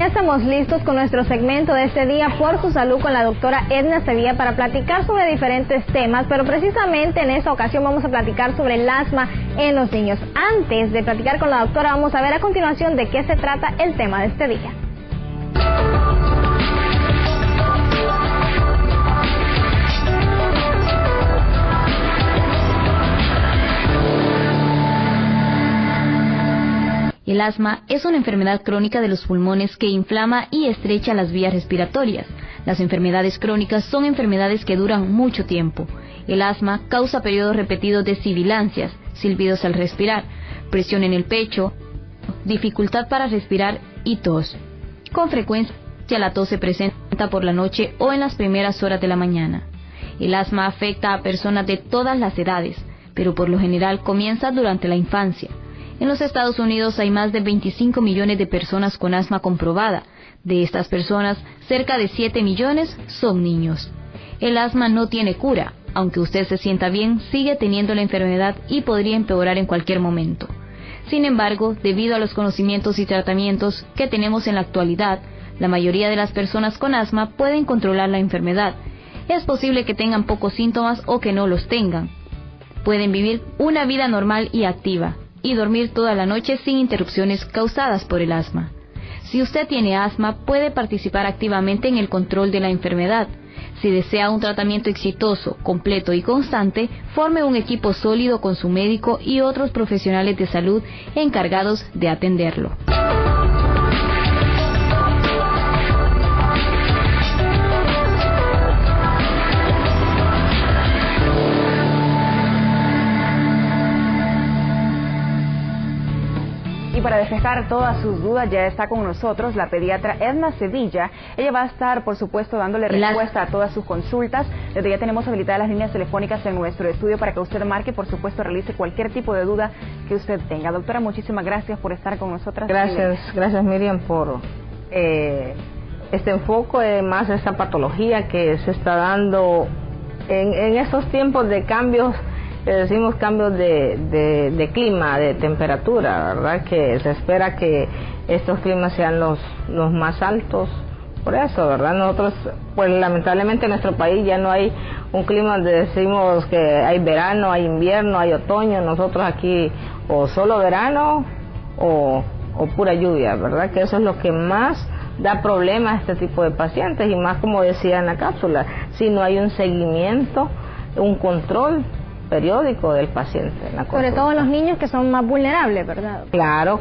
Ya estamos listos con nuestro segmento de este día, Por tu Salud, con la doctora Edna Sevilla, para platicar sobre diferentes temas, pero precisamente en esta ocasión vamos a platicar sobre el asma en los niños. Antes de platicar con la doctora, vamos a ver a continuación de qué se trata el tema de este día. El asma es una enfermedad crónica de los pulmones que inflama y estrecha las vías respiratorias. Las enfermedades crónicas son enfermedades que duran mucho tiempo. El asma causa periodos repetidos de sibilancias, silbidos al respirar, presión en el pecho, dificultad para respirar y tos. Con frecuencia la tos se presenta por la noche o en las primeras horas de la mañana. El asma afecta a personas de todas las edades, pero por lo general comienza durante la infancia. En los Estados Unidos hay más de 25 millones de personas con asma comprobada. De estas personas, cerca de 7 millones son niños. El asma no tiene cura. Aunque usted se sienta bien, sigue teniendo la enfermedad y podría empeorar en cualquier momento. Sin embargo, debido a los conocimientos y tratamientos que tenemos en la actualidad, la mayoría de las personas con asma pueden controlar la enfermedad. Es posible que tengan pocos síntomas o que no los tengan. Pueden vivir una vida normal y activa y dormir toda la noche sin interrupciones causadas por el asma. Si usted tiene asma, puede participar activamente en el control de la enfermedad. Si desea un tratamiento exitoso, completo y constante, forme un equipo sólido con su médico y otros profesionales de salud encargados de atenderlo. Para despejar todas sus dudas ya está con nosotros la pediatra Edna Sevilla. Ella va a estar, por supuesto, dándole respuesta a todas sus consultas. Desde ya tenemos habilitadas las líneas telefónicas en nuestro estudio para que usted marque, por supuesto, realice cualquier tipo de duda que usted tenga. Doctora, muchísimas gracias por estar con nosotras. Gracias Miriam por este enfoque, más esta patología que se está dando en estos tiempos de cambios. Decimos cambios de clima, de temperatura, ¿verdad? Que se espera que estos climas sean los más altos. Por eso, ¿verdad? Nosotros, pues lamentablemente en nuestro país ya no hay un clima donde decimos que hay verano, hay invierno, hay otoño. Nosotros aquí o solo verano o pura lluvia, ¿verdad? Que eso es lo que más da problemas a este tipo de pacientes, y más, como decía en la cápsula, si no hay un seguimiento, un control periódico del paciente. Sobre todo los niños, que son más vulnerables, ¿verdad? Claro.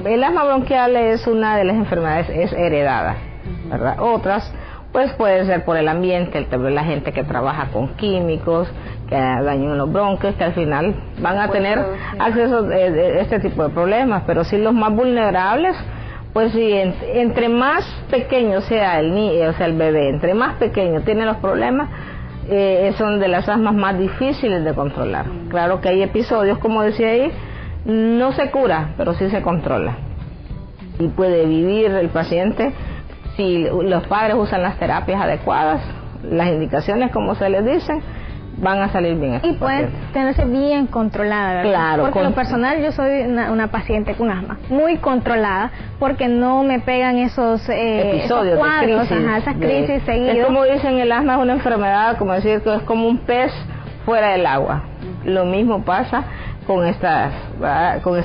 El asma bronquial es una de las enfermedades, es heredada, ¿verdad? Otras, pues puede ser por el ambiente, la gente que trabaja con químicos, que dañan los bronquios, que al final van a tener acceso a este tipo de problemas. Pero sí, los más vulnerables, pues sí, entre más pequeño sea el niño, o sea, el bebé, entre más pequeño tiene los problemas, son de las asmas más difíciles de controlar. Claro que hay episodios, como decía ahí, no se cura, pero sí se controla. Y puede vivir el paciente si los padres usan las terapias adecuadas, las indicaciones como se les dicen, van a salir bien. Y puede tenerse bien controlada, ¿verdad? Claro. Porque en lo personal yo soy una paciente con asma, muy controlada, porque no me pegan esos episodios, esos cuadros, de crisis, esas crisis seguidas. Es como dicen, el asma es una enfermedad, como decir, que es como un pez fuera del agua. Lo mismo pasa con esta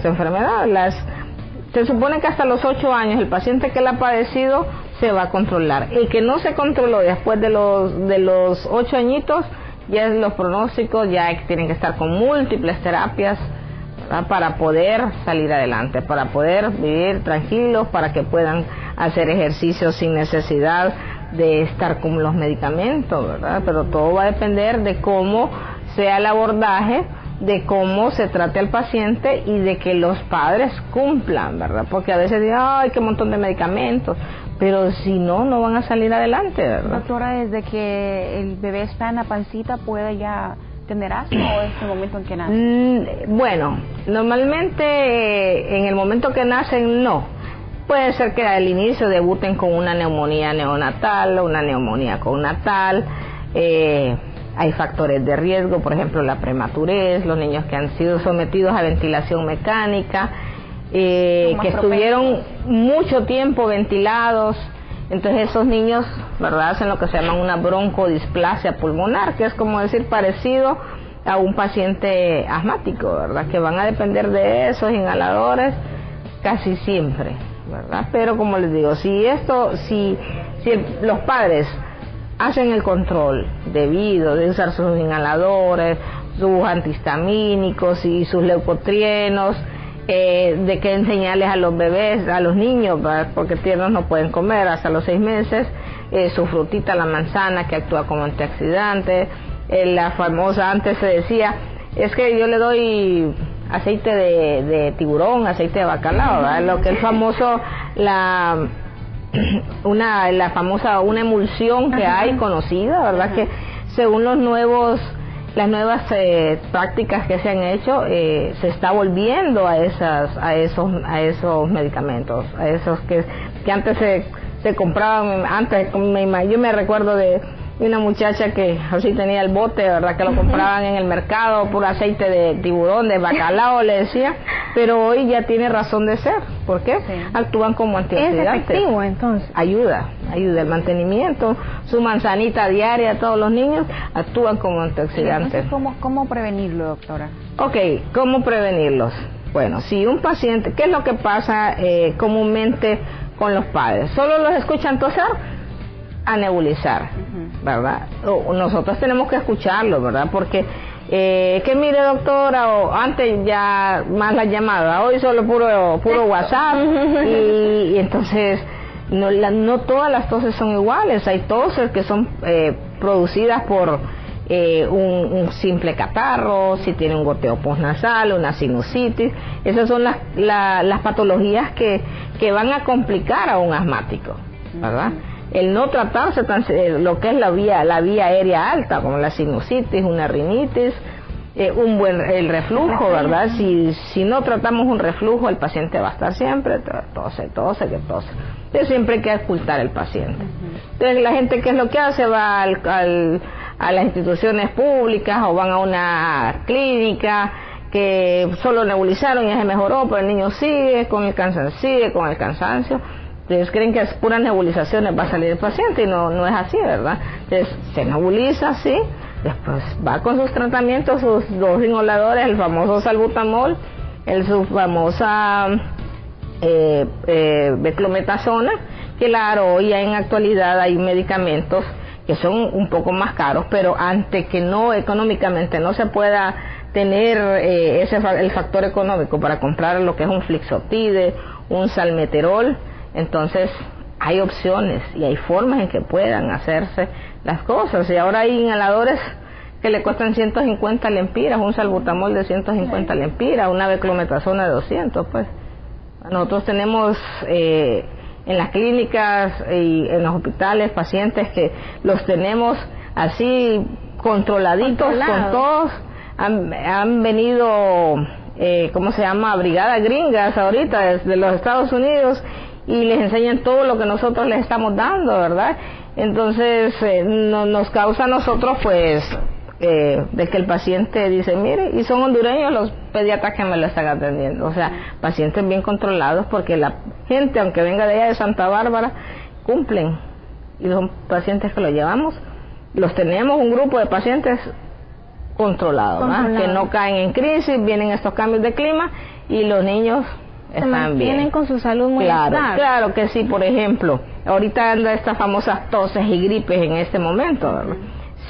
enfermedad. Se supone que hasta los 8 años el paciente que la ha padecido se va a controlar. El que no se controló después de los 8 añitos, ya los pronósticos ya tienen que estar con múltiples terapias, ¿verdad? Para poder salir adelante, para poder vivir tranquilos, para que puedan hacer ejercicio sin necesidad de estar con los medicamentos, ¿verdad? Pero todo va a depender de cómo sea el abordaje, de cómo se trate al paciente y de que los padres cumplan, ¿verdad? Porque a veces dicen, ay, qué montón de medicamentos, pero si no van a salir adelante, ¿verdad? Doctora, desde que el bebé está en la pancita, ¿puede ya tener asma o es el momento en que nace? Bueno, normalmente en el momento que nacen no. Puede ser que al inicio debuten con una neumonía neonatal, una neumonía connatal. Hay factores de riesgo, por ejemplo la prematurez, los niños que han sido sometidos a ventilación mecánica, que estuvieron mucho tiempo ventilados. Entonces esos niños, ¿verdad?, hacen lo que se llama una broncodisplasia pulmonar, que es como decir parecido a un paciente asmático, ¿verdad?, que van a depender de esos inhaladores casi siempre, ¿verdad? Pero como les digo, si los padres hacen el control debido de usar sus inhaladores, sus antihistamínicos y sus leucotrienos, de que enseñarles a los bebés, a los niños, ¿verdad?, porque tiernos no pueden comer hasta los 6 meses, su frutita, la manzana, que actúa como antioxidante, la famosa, antes se decía, es que yo le doy aceite de tiburón, aceite de bacalao, ¿verdad?, lo que es famoso, la famosa, una emulsión que hay conocida, ¿verdad?, que según las nuevas prácticas que se han hecho, se está volviendo a esos medicamentos, a esos que antes se compraban, yo me recuerdo de una muchacha que así tenía el bote, ¿verdad?, que lo compraban en el mercado, puro aceite de tiburón, de bacalao, le decía, pero hoy ya tiene razón de ser. ¿Por qué? Sí. Actúan como antioxidantes. Es efectivo, entonces. Ayuda el mantenimiento, su manzanita diaria, todos los niños actúan como antioxidantes. Entonces, ¿cómo prevenirlo, doctora? Ok, ¿cómo prevenirlos? Bueno, si un paciente, ¿qué es lo que pasa comúnmente con los padres? ¿Solo los escuchan toser? A nebulizar, ¿verdad? Nosotros tenemos que escucharlo, ¿verdad? Porque que mire, doctora, o antes ya más la llamada, hoy solo puro WhatsApp, y entonces no todas las toses son iguales. Hay toses que son producidas por un simple catarro, si tiene un goteo postnasal, una sinusitis. Esas son las patologías que van a complicar a un asmático, ¿verdad? El no tratarse lo que es la vía aérea alta, como la sinusitis, una rinitis, el reflujo, ¿verdad? Si no tratamos un reflujo, el paciente va a estar siempre tose. Entonces siempre hay que ocultar al paciente. Entonces la gente, ¿qué es lo que hace? Va a las instituciones públicas o van a una clínica que solo nebulizaron y ya se mejoró, pero el niño sigue con el cansancio. Entonces creen que es puras nebulizaciones va a salir el paciente, y no es así, ¿verdad? Entonces se nebuliza, sí, después va con sus tratamientos, sus 2 inhaladores, el famoso salbutamol, su famosa beclometasona, que claro, hoy en actualidad hay medicamentos que son un poco más caros, pero antes que económicamente no se pueda tener el factor económico para comprar lo que es un Flixotide, un salmeterol, entonces hay opciones y hay formas en que puedan hacerse las cosas. Y ahora hay inhaladores que le cuestan 150 lempiras, un salbutamol de 150 lempiras, una beclometasona de 200, pues. Nosotros tenemos en las clínicas y en los hospitales pacientes que los tenemos así controladitos con todos. Han venido, ¿cómo se llama?, brigadas gringas ahorita desde los Estados Unidos, y les enseñan todo lo que nosotros les estamos dando, ¿verdad? Entonces nos causa a nosotros, pues, de que el paciente dice, mire, y son hondureños los pediatras que me lo están atendiendo, o sea, pacientes bien controlados, porque la gente, aunque venga de allá de Santa Bárbara, cumplen, y son pacientes que los llevamos, los tenemos, un grupo de pacientes controlados, que no caen en crisis, vienen estos cambios de clima, y los niños están bien. Tienen con su salud muy estable. Claro que sí. Por ejemplo, ahorita anda estas famosas toses y gripes en este momento, ¿verdad?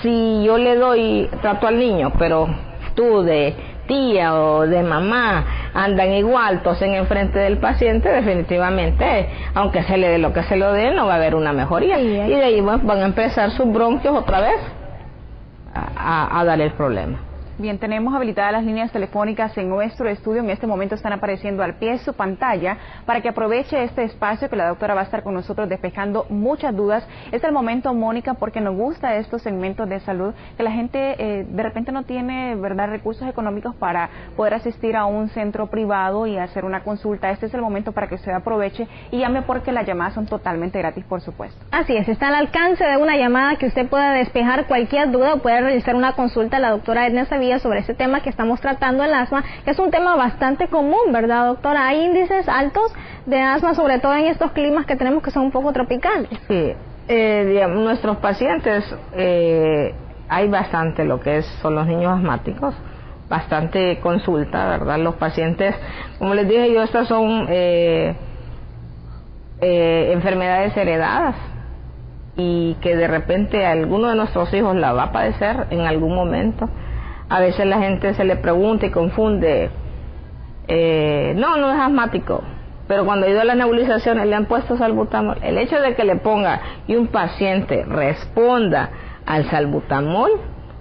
Si yo le doy trato al niño, pero tú de tía o de mamá andan igual, tosen enfrente del paciente, definitivamente, aunque se le dé lo que se lo dé, no va a haber una mejoría. Sí, y de ahí van a empezar sus bronquios otra vez a dar el problema. Bien, tenemos habilitadas las líneas telefónicas en nuestro estudio. En este momento están apareciendo al pie de su pantalla para que aproveche este espacio que la doctora va a estar con nosotros despejando muchas dudas. Es el momento, Mónica, porque nos gusta estos segmentos de salud, que la gente de repente no tiene, ¿verdad?, recursos económicos para poder asistir a un centro privado y hacer una consulta. Este es el momento para que usted aproveche y llame, porque las llamadas son totalmente gratis, por supuesto. Así es, está al alcance de una llamada que usted pueda despejar cualquier duda o pueda realizar una consulta a la doctora Edna Sevilla día sobre ese tema que estamos tratando, el asma, que es un tema bastante común, ¿verdad, doctora? Hay índices altos de asma, sobre todo en estos climas que tenemos que son un poco tropicales. Sí, digamos, nuestros pacientes, hay bastante lo que son los niños asmáticos, bastante consulta, ¿verdad? Los pacientes, como les dije yo, estas son enfermedades heredadas y que de repente alguno de nuestros hijos la va a padecer en algún momento. A veces la gente se le pregunta y confunde, no es asmático, pero cuando ha ido a las nebulizaciones le han puesto salbutamol. El hecho de que le ponga y un paciente responda al salbutamol,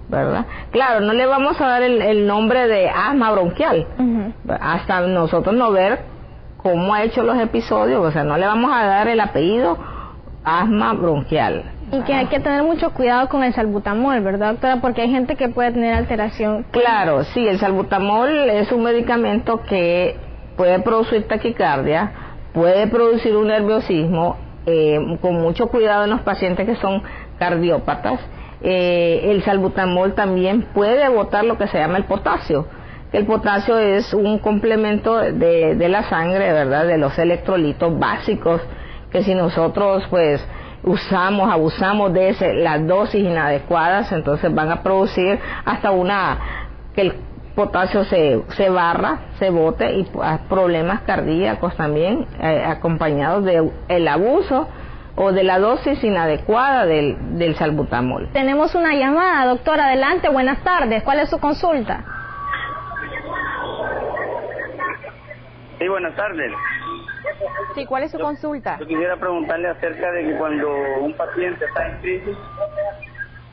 ¿verdad? Claro, no le vamos a dar el nombre de asma bronquial, hasta nosotros no ver cómo ha hecho los episodios, o sea, no le vamos a dar el apellido asma bronquial. Y que hay que tener mucho cuidado con el salbutamol, ¿verdad, doctora? Porque hay gente que puede tener alteración. Claro, sí, el salbutamol es un medicamento que puede producir taquicardia, puede producir un nerviosismo, con mucho cuidado en los pacientes que son cardiópatas. El salbutamol también puede botar lo que se llama el potasio. El potasio es un complemento de la sangre, ¿verdad? De los electrolitos básicos, que si nosotros pues abusamos de las dosis inadecuadas, entonces van a producir hasta que el potasio se barra, se bote, y problemas cardíacos también, acompañados de el abuso o de la dosis inadecuada del salbutamol. Tenemos una llamada, doctora, adelante, buenas tardes, ¿cuál es su consulta? Sí, buenas tardes. Sí, ¿cuál es su consulta? Yo quisiera preguntarle acerca de que cuando un paciente está en crisis,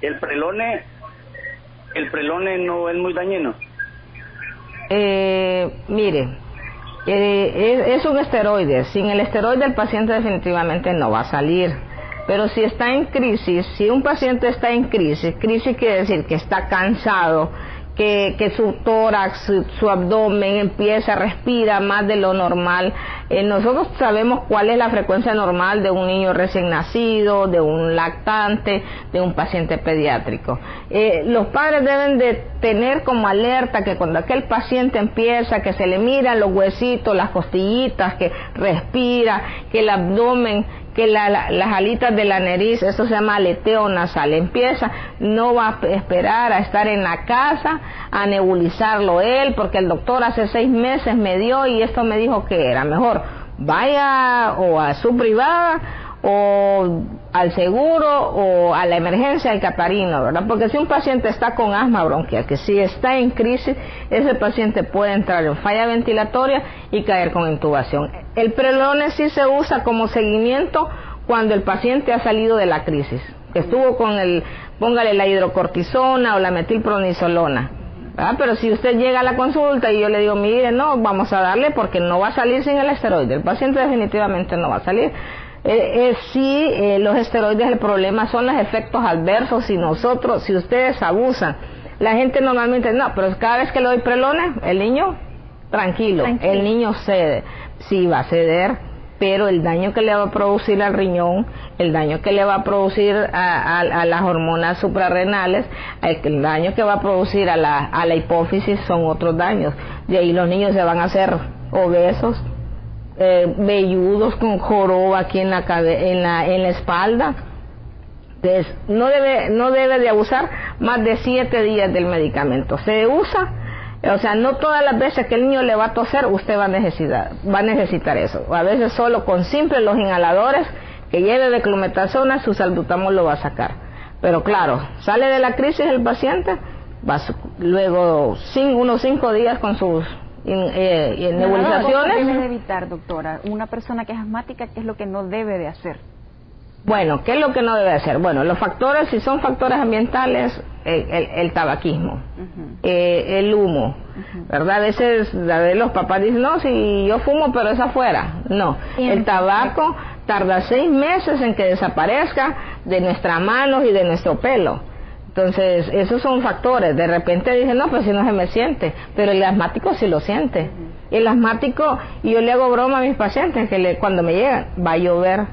el prelone no es muy dañino. Mire, es un esteroide. Sin el esteroide el paciente definitivamente no va a salir. Pero si está en crisis, si un paciente está en crisis quiere decir que está cansado, que su tórax, su abdomen empieza, respira más de lo normal. Nosotros sabemos cuál es la frecuencia normal de un niño recién nacido, de un lactante, de un paciente pediátrico. Los padres deben de tener como alerta que cuando aquel paciente empieza, que se le miran los huesitos, las costillitas, que respira, que el abdomen, que las alitas de la nariz, eso se llama aleteo nasal, empieza, no va a esperar a estar en la casa a nebulizarlo él, porque el doctor hace 6 meses me dio y esto me dijo que era mejor, vaya o a su privada o al seguro o a la emergencia del Catarino, ¿verdad? Porque si un paciente está con asma bronquial, que si está en crisis, ese paciente puede entrar en falla ventilatoria y caer con intubación. El prelone sí se usa como seguimiento cuando el paciente ha salido de la crisis, que estuvo con póngale la hidrocortisona o la metilprednisolona, ¿verdad? Pero si usted llega a la consulta y yo le digo, mire, no, vamos a darle porque no va a salir sin el esteroide, el paciente definitivamente no va a salir. Los esteroides, el problema son los efectos adversos. Si ustedes abusan, la gente normalmente no, pero cada vez que le doy prelone, el niño tranquilo, el niño cede, sí va a ceder, pero el daño que le va a producir al riñón, el daño que le va a producir a las hormonas suprarrenales, el daño que va a producir a la hipófisis son otros daños. De ahí los niños se van a hacer obesos, velludos, con joroba aquí en la espalda. Entonces, no debe de abusar más de 7 días del medicamento. Se usa, o sea, no todas las veces que el niño le va a toser usted va a necesitar eso. A veces solo con simples los inhaladores que lleve de clometasona, su salbutamol lo va a sacar. Pero claro, sale de la crisis el paciente, luego unos 5 días con sus nebulizaciones. ¿Qué debe de evitar, doctora? Una persona que es asmática, ¿qué es lo que no debe de hacer? Bueno, ¿qué es lo que no debe hacer? Bueno, los factores, si son factores ambientales, el tabaquismo, el humo, ¿verdad? A veces los papás dicen, no, si yo fumo, pero es afuera. No, el tabaco tarda 6 meses en que desaparezca de nuestras manos y de nuestro pelo. Entonces, esos son factores. De repente dicen, no, pues si no se me siente, pero el asmático sí lo siente. El asmático, y yo le hago broma a mis pacientes, que cuando me llegan, va a llover.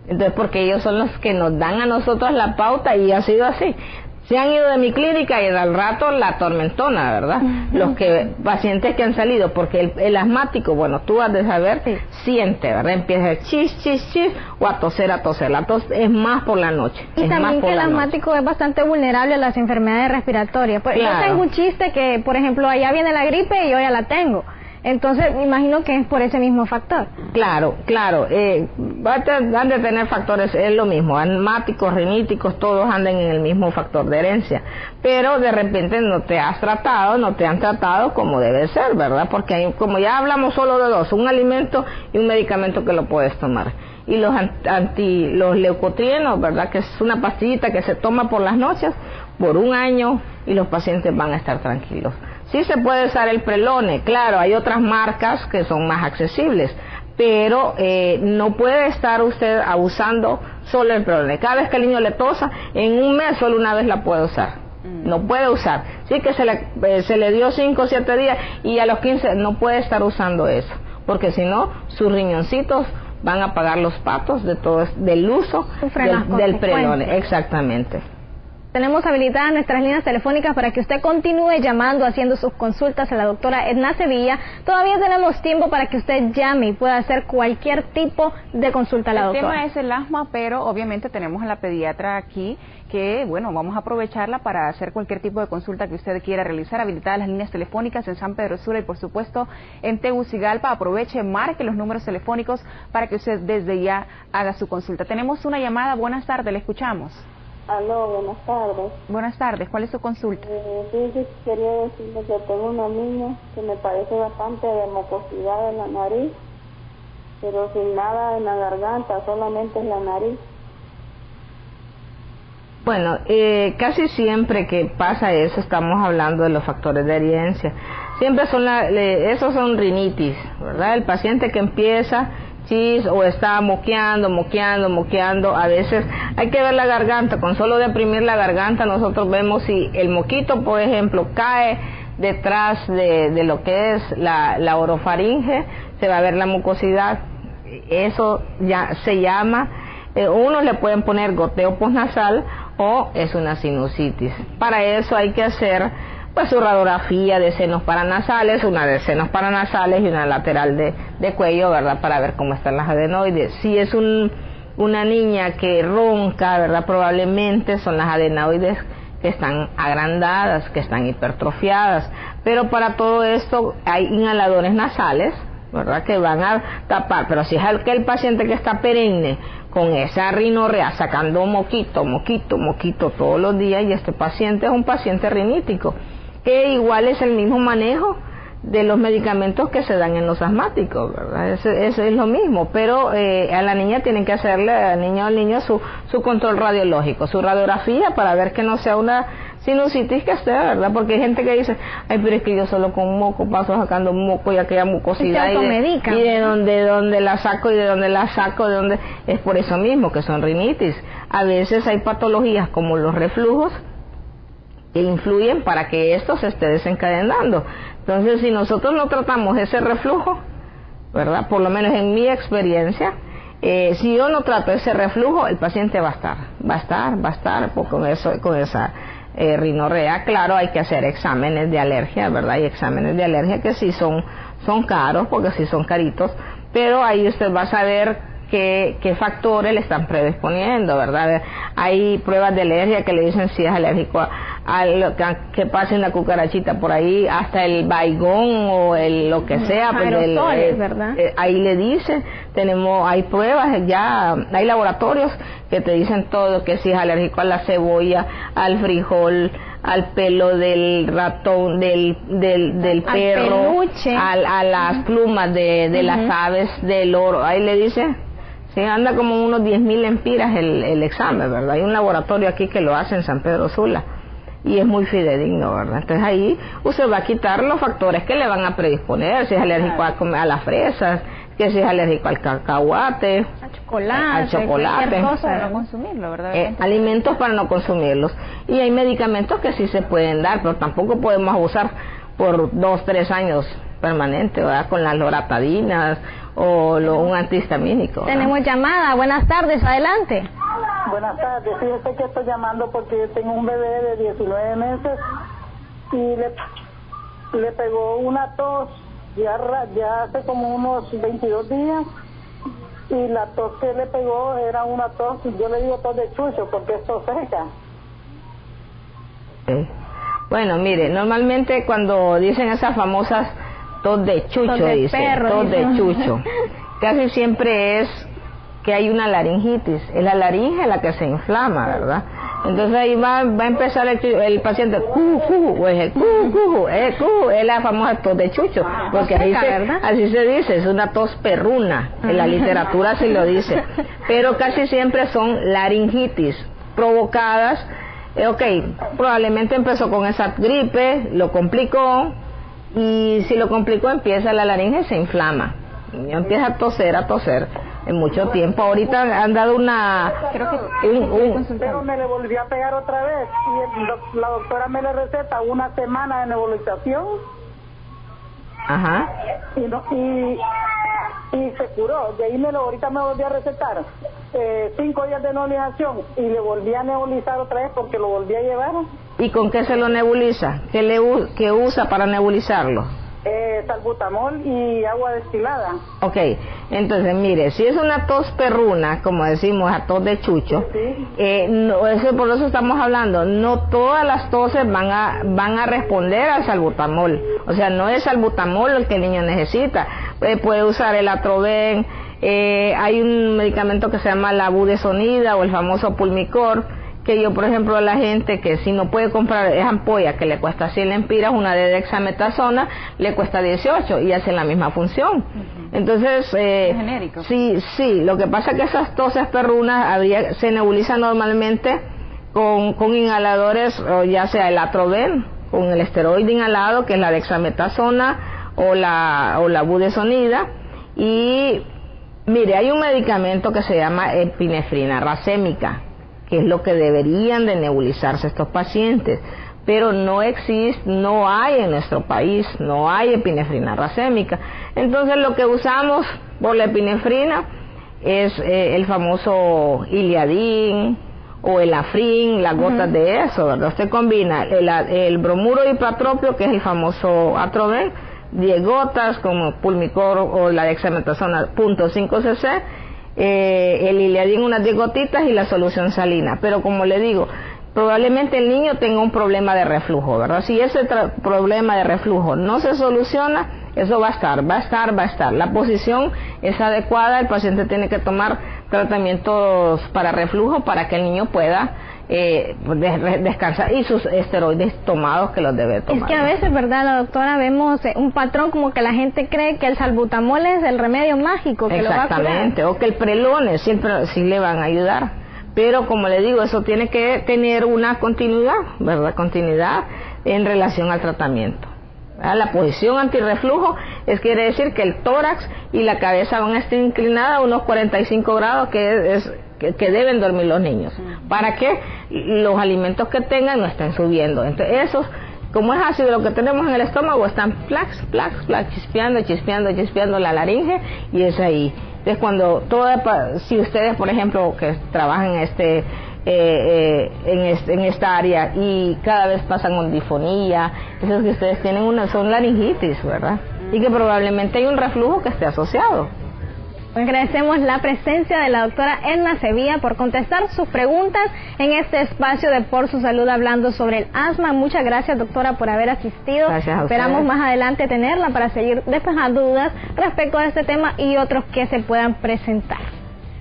Entonces, porque ellos son los que nos dan a nosotros la pauta, y ha sido así. se han ido de mi clínica y al rato la tormentona, ¿verdad? Los pacientes que han salido, porque el asmático, bueno, tú has de saber, siente, ¿verdad? Empieza a chis, o a toser. La tos es más por la noche. Y también que el asmático es bastante vulnerable a las enfermedades respiratorias. Pues claro. Yo tengo un chiste que, por ejemplo, allá viene la gripe y yo ya la tengo. Entonces, me imagino que es por ese mismo factor. Claro. Han de tener factores, es lo mismo, asmáticos, riníticos, todos andan en el mismo factor de herencia. Pero de repente no te han tratado como debe ser, ¿verdad? Porque hay, como ya hablamos solo de dos, un alimento y un medicamento que lo puedes tomar. Y los leucotrienos, ¿verdad? Que es una pastillita que se toma por las noches, por 1 año, y los pacientes van a estar tranquilos. Sí se puede usar el Prelone, claro, hay otras marcas que son más accesibles, pero no puede estar usted abusando solo el Prelone. Cada vez que el niño le tosa, en 1 mes solo una vez la puede usar. No puede usar. Sí que se le dio 5 o 7 días y a los 15 no puede estar usando eso, porque si no, sus riñoncitos van a pagar los patos del uso del Prelone. Exactamente. Tenemos habilitadas nuestras líneas telefónicas para que usted continúe llamando, haciendo sus consultas a la doctora Edna Sevilla. Todavía tenemos tiempo para que usted llame y pueda hacer cualquier tipo de consulta a la doctora. El tema es el asma, pero obviamente tenemos a la pediatra aquí que, bueno, vamos a aprovecharla para hacer cualquier tipo de consulta que usted quiera realizar. Habilitadas las líneas telefónicas en San Pedro Sula y, por supuesto, en Tegucigalpa. Aproveche, marque los números telefónicos para que usted desde ya haga su consulta. Tenemos una llamada. Buenas tardes, le escuchamos. Aló, buenas tardes. Buenas tardes, ¿cuál es su consulta? Sí, quería decirle que tengo una niña que me parece bastante de mucosidad en la nariz, pero sin nada en la garganta, solamente en la nariz. Bueno, casi siempre que pasa eso estamos hablando de los factores de herencia. Siempre esos son rinitis, ¿verdad? El paciente que empieza o está moqueando, a veces hay que ver la garganta, con solo deprimir la garganta nosotros vemos si el moquito, por ejemplo, cae detrás de lo que es la orofaringe, se va a ver la mucosidad, eso ya se llama, unos le pueden poner goteo postnasal o es una sinusitis. Para eso hay que hacer pues su radiografía de senos paranasales, una de senos paranasales y una lateral de cuello, ¿verdad? Para ver cómo están las adenoides. Si es una niña que ronca, ¿verdad? Probablemente son las adenoides que están agrandadas, que están hipertrofiadas. Pero para todo esto hay inhaladores nasales, ¿verdad? Que van a tapar. Pero si es aquel paciente que está perenne con esa rinorrea, sacando moquito todos los días, y este paciente es un paciente rinítico, que igual es el mismo manejo de los medicamentos que se dan en los asmáticos, ¿verdad? Eso es lo mismo, pero a la niña tienen que hacerle, al niño su control radiológico, su radiografía, para ver que no sea una sinusitis que esté, ¿verdad? Porque hay gente que dice, ay, pero es que yo solo con moco paso sacando moco y aquella mucosidad y de dónde la saco es por eso mismo que son rinitis. A veces hay patologías como los reflujos que influyen para que esto se esté desencadenando. Entonces, si nosotros no tratamos ese reflujo, ¿verdad? Por lo menos en mi experiencia, si yo no trato ese reflujo, el paciente va a estar con esa rinorrea. Claro, hay que hacer exámenes de alergia, ¿verdad? Hay exámenes de alergia que sí son caros, porque sí son caritos, pero ahí usted va a saber qué factores le están predisponiendo, ¿verdad? Hay pruebas de alergia que le dicen si es alérgico a lo que pase una cucarachita por ahí, hasta el baigón o lo que sea, aerosoles, ¿verdad? Ahí le dicen, hay pruebas, ya hay laboratorios que te dicen todo, que si es alérgico a la cebolla, al frijol, al pelo del ratón, del perro, a las plumas de las aves, del oro, ahí le dice. Sí, anda como unos 10.000 lempiras el examen, ¿verdad? Hay un laboratorio aquí que lo hace en San Pedro Sula y es muy fidedigno, ¿verdad? Entonces ahí usted va a quitar los factores que le van a predisponer, si es alérgico a las fresas, que si es alérgico al cacahuate, al chocolate, para no consumirlo, ¿verdad? Alimentos para no consumirlos. Y hay medicamentos que sí se pueden dar, pero tampoco podemos abusar por 2-3 años permanente, ¿verdad? Con las loratadinas o un antihistamínico, ¿verdad? Tenemos llamada, buenas tardes, adelante. Buenas tardes. Fíjese que estoy llamando porque yo tengo un bebé de 19 meses y le pegó una tos ya hace como unos 22 días, y la tos que le pegó era una tos, yo le digo tos de chucho porque es tos seca. Bueno, mire, normalmente cuando dicen esas famosas tos de chucho, tos de chucho, casi siempre es que hay una laringitis, es la laringe la que se inflama, ¿verdad? Entonces ahí va a empezar el paciente, o es es la famosa tos de chucho, porque así se dice, es una tos perruna, en la literatura se lo dice, pero casi siempre son laringitis provocadas. Probablemente empezó con esa gripe, lo complicó, y si lo complicó empieza la laringe, se inflama, y empieza a toser en mucho tiempo. Ahorita han dado pero me le volvió a pegar otra vez, y la doctora me le receta una semana de nebulización. Ajá. Y se curó. De ahí ahorita me volvió a recetar 5 días de nebulización, y le volví a nebulizar otra vez porque lo volví a llevar. ¿Y con qué se lo nebuliza? ¿Qué usa para nebulizarlo? Salbutamol y agua destilada. Ok, entonces mire, si es una tos perruna, como decimos, a tos de chucho, por eso estamos hablando, no todas las toses van a responder al salbutamol. O sea, no es salbutamol el que el niño necesita. Puede usar el Atroven, hay un medicamento que se llama la budesonida o el famoso Pulmicor, que yo, por ejemplo, a la gente que si no puede comprar esa ampolla que le cuesta 100 lempiras, una de dexametasona le cuesta 18 y hace la misma función. Entonces, genérico. Sí, lo que pasa es que esas toses perrunas se nebulizan normalmente con inhaladores, o ya sea el Atroven, con el esteroide inhalado, que es la dexametasona o la budesonida. Y mire, hay un medicamento que se llama epinefrina racémica, que es lo que deberían de nebulizarse estos pacientes, pero no hay en nuestro país, no hay epinefrina racémica. Entonces lo que usamos por la epinefrina es el famoso Iliadin o el Afrin, las gotas de eso, ¿verdad? Usted combina el bromuro hipatropio, que es el famoso Atroven, 10 gotas, como Pulmicor o la dexametasona 0.5 cc, el Iliadin unas 10 gotitas y la solución salina. Pero como le digo, probablemente el niño tenga un problema de reflujo, ¿verdad? Si ese problema de reflujo no se soluciona, eso va a estar. La posición es adecuada, el paciente tiene que tomar tratamientos para reflujo para que el niño pueda descansar, y sus esteroides tomados, que los debe tomar. Es que a veces, ¿verdad, la doctora? Vemos un patrón como que la gente cree que el salbutamol es el remedio mágico que lo va a curar. Exactamente, o que el prelone siempre sí le van a ayudar. Pero como le digo, eso tiene que tener una continuidad, ¿verdad? Continuidad en relación al tratamiento. La posición antirreflujo quiere decir que el tórax y la cabeza van a estar inclinadas a unos 45 grados, que deben dormir los niños, para que los alimentos que tengan no estén subiendo. Entonces esos, como es ácido lo que tenemos en el estómago, están chispeando la laringe, y es ahí. Entonces si ustedes, por ejemplo, que trabajan en esta área y cada vez pasan con difonía, esos que ustedes tienen son laringitis, ¿verdad? Y que probablemente hay un reflujo que esté asociado. Agradecemos la presencia de la doctora Edna Sevilla por contestar sus preguntas en este espacio de Por Su Salud, hablando sobre el asma. Muchas gracias, doctora, por haber asistido. Gracias a Esperamos ustedes. más adelante tenerla para seguir despejando dudas respecto a este tema y otros que se puedan presentar.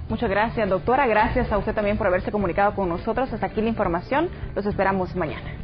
Muchas gracias, doctora. Gracias a usted también por haberse comunicado con nosotros. Hasta aquí la información. Los esperamos mañana.